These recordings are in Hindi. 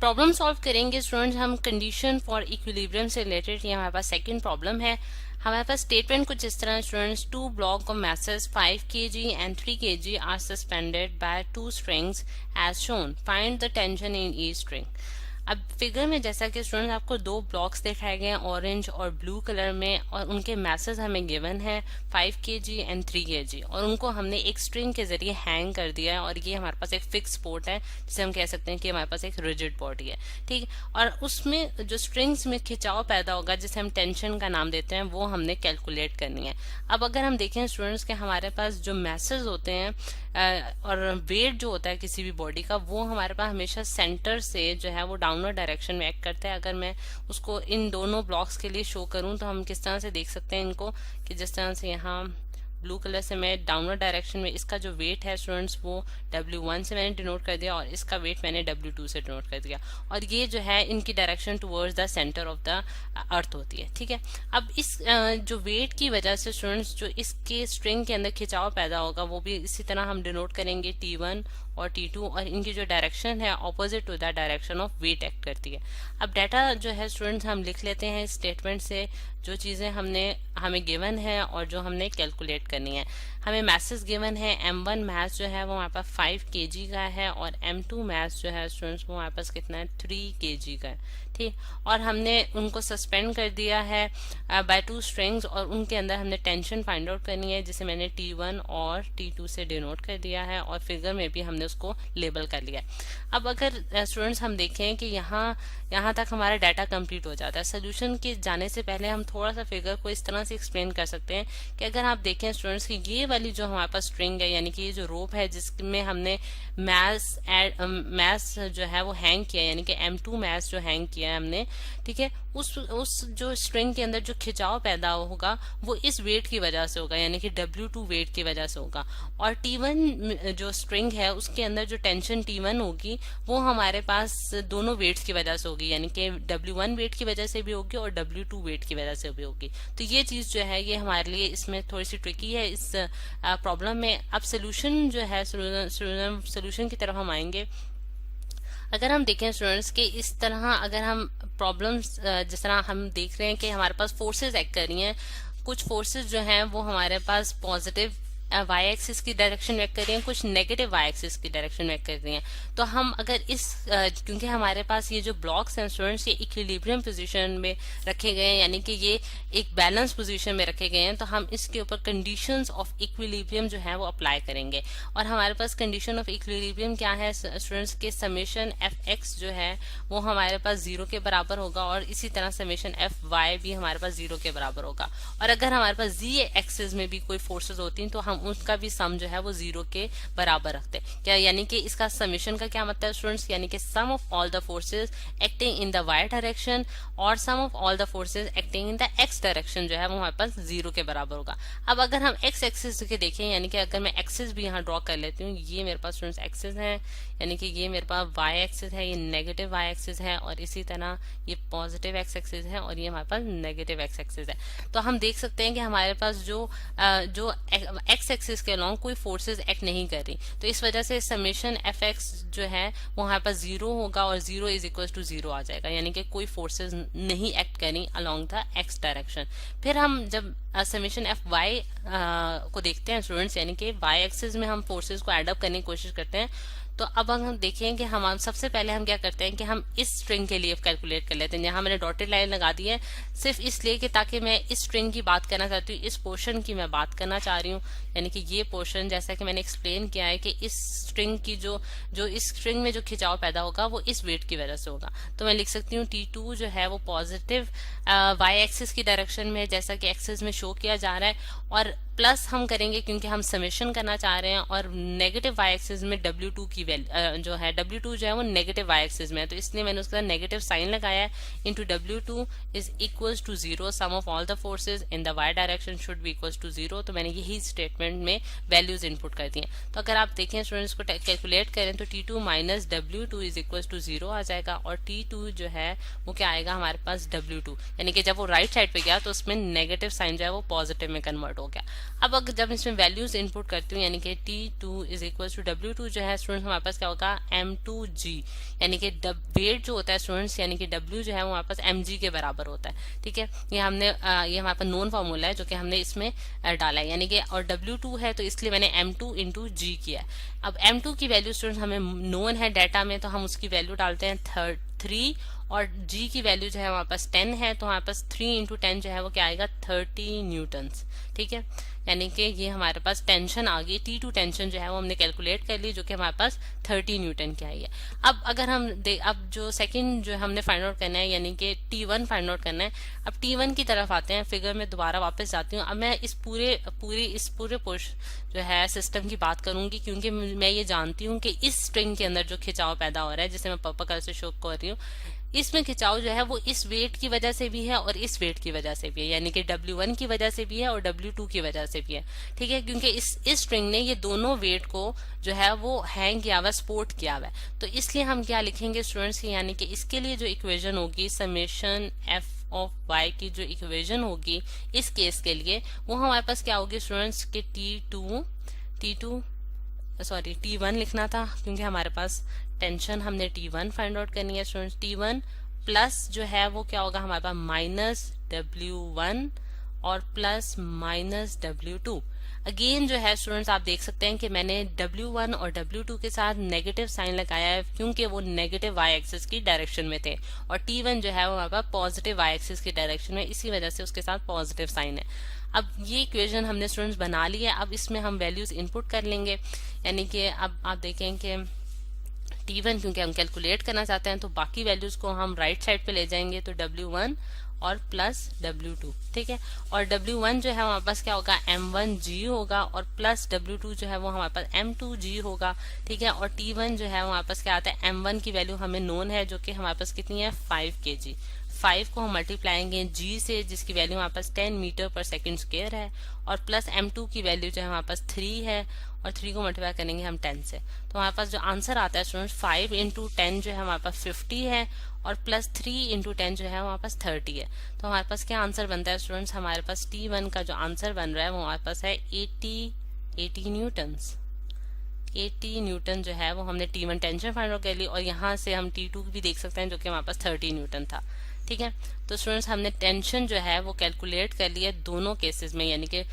प्रॉब्लम सॉल्व करेंगे स्टूडेंट्स हम कंडीशन फॉर इक्विलिब्रियम से रिलेटेड। ये हमारे पास सेकंड प्रॉब्लम है। हमारे पास स्टेटमेंट कुछ इस तरह students, two block of masses 5 kg and 3 kg are suspended by two strings as shown. Find the tension in each string. अब फिगर में जैसा कि स्टूडेंट्स आपको दो ब्लॉक्स दिखाए गए हैं ऑरेंज और ब्लू कलर में, और उनके मैसेज हमें गिवन है 5 kg एंड 3 kg, और उनको हमने एक स्ट्रिंग के जरिए हैंग कर दिया है। और ये हमारे पास एक फिक्स पोर्ट है जिसे हम कह सकते हैं कि हमारे पास एक रिजिड बॉडी है, ठीक। और उसमें जो स्ट्रिंग्स में खिंचाव पैदा होगा जिसे हम टेंशन का नाम देते हैं, वो हमने कैलकुलेट करनी है। अब अगर हम देखें स्टूडेंट्स के हमारे पास जो मैसेज होते हैं और वेट जो होता है किसी भी बॉडी का, वो हमारे पास हमेशा सेंटर से जो है वो डाउनवर्ड डायरेक्शन में एक्ट करता है। अगर मैं उसको इन दोनों ब्लॉक्स के लिए शो करूं तो हम किस तरह से देख सकते हैं इनको, कि जिस तरह से यहाँ ब्लू कलर से मैं डाउनवर्ड डायरेक्शन में इसका जो वेट है स्टूडेंट्स वो W1 से मैंने डिनोट कर दिया और इसका वेट मैंने W2 से डिनोट कर दिया, और ये जो है इनकी direction towards the centre of the earth होती है, ठीक है। अब इस जो वेट की वजह से स्टूडेंट्स जो इसके स्ट्रिंग के अंदर खिंचाव पैदा होगा वो भी इसी तरह हम डिनोट करेंगे T1 और T2, और इनकी जो डायरेक्शन है opposite to the direction of weight act करती है। अब डाटा जो है स्टूडेंट्स हम लिख लेते हैं स्टेटमेंट से, जो चीज़ें हमें गिवन है और जो हमने कैलकुलेट करनी है। हमें मैसेज गिवन है M1 मैथ जो है वो हमारे पास 5 kg का है, और M2 मैथ जो है स्टूडेंट्स वो हमारे पास कितना है 3 kg का है, ठीक। और हमने उनको सस्पेंड कर दिया है बाय टू स्ट्रिंग्स, और उनके अंदर हमने टेंशन फाइंड आउट करनी है जिसे मैंने T1 और T2 से डिनोट कर दिया है, और फिगर में भी हमने उसको लेबल कर लिया है। अब अगर स्टूडेंट्स हम देखें कि यहाँ तक हमारा डाटा कंप्लीट हो जाता है। सोल्यूशन के जाने से पहले हम थोड़ा सा फिगर को इस तरह से एक्सप्लेन कर सकते हैं कि अगर आप देखें स्टूडेंट्स की ये वाली जो हमारे पास स्ट्रिंग है, यानी कि ये जो रोप है जिसमें हमने मैस जो है वो हैंग किया, यानी कि M2 मैस जो हैंग किया है हमने, ठीक है, उस जो स्ट्रिंग के अंदर जो खिंचाव पैदा होगा वो इस वेट की वजह से होगा, यानी कि W2 वेट की वजह से होगा। और T1 जो स्ट्रिंग है उसके अंदर जो टेंशन T1 होगी वो हमारे पास दोनों वेट्स की वजह से होगी, यानी कि W1 वेट की वजह से भी होगी और W2 वेट की वजह से भी होगी। तो ये चीज जो है ये हमारे लिए इसमें थोड़ी सी ट्रिकी है इस प्रॉब्लम में। अब सोल्यूशन जो है सोल्यूशन की तरफ हम आएंगे। अगर हम देखें स्टूडेंट्स के इस तरह अगर हम प्रॉब्लम्स जिस तरह हम देख रहे हैं कि हमारे पास फोर्सेस एक्ट कर रही हैं, कुछ फोर्सेस जो हैं वो हमारे पास पॉजिटिव वाई एक्सिस की डायरेक्शन में एक्ट कर रही हैं, कुछ नेगेटिव वाई एक्सिस की डायरेक्शन में एक्ट कर रही हैं। तो हम अगर इस क्योंकि हमारे पास ये जो ब्लॉक्स हैं स्टूडेंट्स ये इक्विलिब्रियम पोजीशन में रखे गए हैं, यानी कि ये एक बैलेंस पोजीशन में रखे गए हैं, तो हम इसके ऊपर कंडीशंस ऑफ इक्विलिब्रियम जो है वो अप्लाई करेंगे। और हमारे पास कंडीशन ऑफ इक्विलिब्रियम क्या है स्टूडेंट्स के, समेशन एफ एक्स जो है वो हमारे पास 0 के बराबर होगा, और इसी तरह समेशन एफ वाई भी हमारे पास 0 के बराबर होगा। और अगर हमारे पास जी एक्सिस में भी कोई फोर्सेज होती हैं तो हम उसका भी सम जो है वो 0 के बराबर रखते हैं। क्या यानी कि इसका समेशन का क्या मतलब है स्टूडेंट्स, यानी कि sum of all the forces acting in the Y direction और sum of all the forces acting in the X direction जो है वो हमारे पास 0 के बराबर होगा। अब अगर हम एक्स एक्सिस के देखें, यानी कि अगर मैं एक्सिस भी यहाँ ड्रॉ कर लेती हूँ, ये मेरे पास स्टूडेंट्स एक्सिस है, यानी कि ये मेरे पास वाई एक्सिस है, ये नेगेटिव वाई एक्सिस है, और इसी तरह ये पॉजिटिव एक्स एक्सिस है, और ये हमारे पास नेगेटिव एक्स एक्सिस है। तो हम देख सकते हैं कि हमारे पास जो एक्स एक्सिस के अलॉन्ग कोई फोर्सेस एक्ट नहीं कर रही, तो इस वजह से समेशन एफ एक्स जो है वो हमारे पास 0 होगा, और 0 इज इक्वल टू 0 आ जाएगा, यानी कि कोई फोर्सेस नहीं एक्ट करी अलॉन्ग द एक्स डायरेक्शन। फिर हम जब समेशन एफ वाई को देखते हैं स्टूडेंट्स, यानी कि वाई एक्सिस में हम फोर्सेस को एड अप करने की कोशिश करते हैं, तो अब हम देखें कि हम सबसे पहले हम क्या करते हैं कि हम इस स्ट्रिंग के लिए कैलकुलेट कर लेते हैं। यहाँ मैंने डॉटेड लाइन लगा दी है सिर्फ इसलिए कि ताकि मैं इस स्ट्रिंग की बात करना चाहती हूँ, इस पोर्शन की मैं बात करना चाह रही हूँ, यानी कि ये पोर्शन जैसा कि मैंने एक्सप्लेन किया है कि इस स्ट्रिंग की जो इस स्ट्रिंग में जो खिंचाव पैदा होगा वो इस वेट की वजह से होगा। तो मैं लिख सकती हूँ T2 जो है वो पॉजिटिव वाई एक्सिस की डायरेक्शन में जैसा कि एक्सिस में शो किया जा रहा है, और प्लस हम करेंगे क्योंकि हम समेशन करना चाह रहे हैं, और नेगेटिव वाई एक्सिस में W2 की वैल्यू जो है W2 जो है वो नेगेटिव वाई एक्सिस में है, तो इसलिए मैंने उसका नेगेटिव साइन लगाया है, into W2 is equals to 0, sum of all the forces in the Y direction should be equals to 0। तो मैंने यही स्टेटमेंट में वैल्यूज इनपुट कर दी हैं। तो अगर आप देखें स्टूडेंट्स को कैलकुलेट करें तो T2 minus W2 is equals to 0 आ जाएगा, और T2 जो है वो क्या आएगा हमारे पास W2, यानी कि जब वो राइट साइड पे गया तो उसमें नेगेटिव साइन जो है वो पॉजिटिव में कन्वर्ट हो गया। अब जब इसमें वैल्यूज इनपुट करती हूँ, यानी कि T2 is equal to W2 जो है स्टूडेंट हमारे पास क्या होगा m2g, यानी कि वेट जो होता है स्टूडेंट्स, यानी कि w जो है वो हमारे पास mg के बराबर होता है। ठीक है, ये हमारे पास नोन फार्मूला है जो कि हमने इसमें डाला है, यानी कि और w2 है तो इसलिए मैंने m2 इंटू जी किया है। अब m2 की वैल्यू स्टूडेंट्स हमें नोन है डाटा में, तो हम उसकी वैल्यू डालते हैं 3, और g की वैल्यू जो है हमारे पास 10 है, तो हमारे पास 3 इंटू 10 जो है वो क्या आएगा 30 न्यूटन्स। ठीक है, यानी कि ये हमारे पास टेंशन आ गई, T2 टेंशन जो है वो हमने कैलकुलेट कर ली, जो कि हमारे पास 30 न्यूटन की आई है। अब अगर हम अब जो सेकंड जो हमने फाइंड आउट करना है, यानी कि T1 फाइंड आउट करना है। अब T1 की तरफ आते हैं, फिगर में दोबारा वापस जाती हूँ। अब मैं इस पूरे जो है सिस्टम की बात करूंगी, क्योंकि मैं ये जानती हूँ कि इस स्ट्रिंग के अंदर जो खिंचाव पैदा हो रहा है, जिसे मैं पर्पल कलर से शो कर रही हूँ, इसमें खिंचाव जो है वो इस वेट की वजह से भी है और इस वेट की वजह से भी है, यानी कि W1 की वजह से भी है और W2 की वजह से भी है। ठीक है, क्योंकि इस स्ट्रिंग ने ये दोनों वेट को जो है वो हैंग किया हुआ, सपोर्ट किया हुआ है। तो इसलिए हम क्या लिखेंगे स्टूडेंट्स, यानी कि इसके लिए जो इक्वेशन होगी समेशन f ऑफ y की जो इक्वेशन होगी इस केस के लिए, वो हमारे पास क्या होगी स्टूडेंट्स के T1 लिखना था, क्योंकि हमारे पास टेंशन हमने T1 फाइंड आउट करनी है स्टूडेंट्स। T1 प्लस जो है वो क्या होगा हमारे पास माइनस W1 और प्लस माइनस W2। अगेन जो है स्टूडेंट्स आप देख सकते हैं कि मैंने W1 और W2 के साथ नेगेटिव साइन लगाया है, क्योंकि वो नेगेटिव y एक्सिस की डायरेक्शन में थे, और T1 जो है वो हमारे पास पॉजिटिव y एक्सिस की डायरेक्शन में, इसी वजह से उसके साथ पॉजिटिव साइन है। अब ये इक्वेशन हमने स्टूडेंट्स बना ली है। अब इसमें हम वैल्यूज इनपुट कर लेंगे, यानी कि अब आप देखें कि T1 क्योंकि हम कैलकुलेट करना चाहते हैं, तो बाकी वैल्यूज को हम राइट साइड पे ले जाएंगे, तो W1 और प्लस W2। ठीक है, और W1 जो है हमारे पास क्या होगा M1G होगा, और प्लस W2 जो है वो हमारे पास M2G होगा। ठीक है, और T1 जो है हमारे पास क्या आता है, M1 की वैल्यू हमें नोन है, जो कि हमारे पास कितनी है 5 kg। 5 को हम मल्टीप्लाएंगे G से, जिसकी वैल्यू हमारे पास 10 मीटर पर सेकेंड स्क्वायर है, और प्लस M2 की वैल्यू जो है हमारे पास 3 है, और 3 को मल्टीप्लाई करेंगे हम 10 से, तो हमारे पास जो आंसर आता है स्टूडेंट्स 5 इंटू 10 जो है हमारे पास 50 है, और प्लस 3 इंटू 10 जो है हमारे पास 30 है। तो हमारे पास क्या आंसर बनता है स्टूडेंट्स, हमारे पास T1 का जो आंसर बन रहा है वो हमारे पास है 80 न्यूटन्स। 80 न्यूटन जो है वो हमने T1 टेंशन फाइंड आउट कर ली, और यहाँ से हम T2 भी देख सकते हैं जो कि हमारे पास 30 न्यूटन था। ठीक है, तो स्टूडेंट्स हमने टेंशन जो है वो कैलकुलेट कर लिया दोनों केसेस में, यानी कि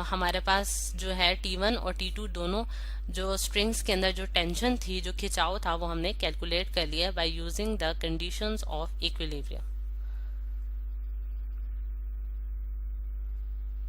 हमारे पास जो है T1 और T2 दोनों जो स्ट्रिंग्स के अंदर जो टेंशन थी, जो खिंचाव था, वो हमने कैलकुलेट कर लिया by using the conditions of equilibrium.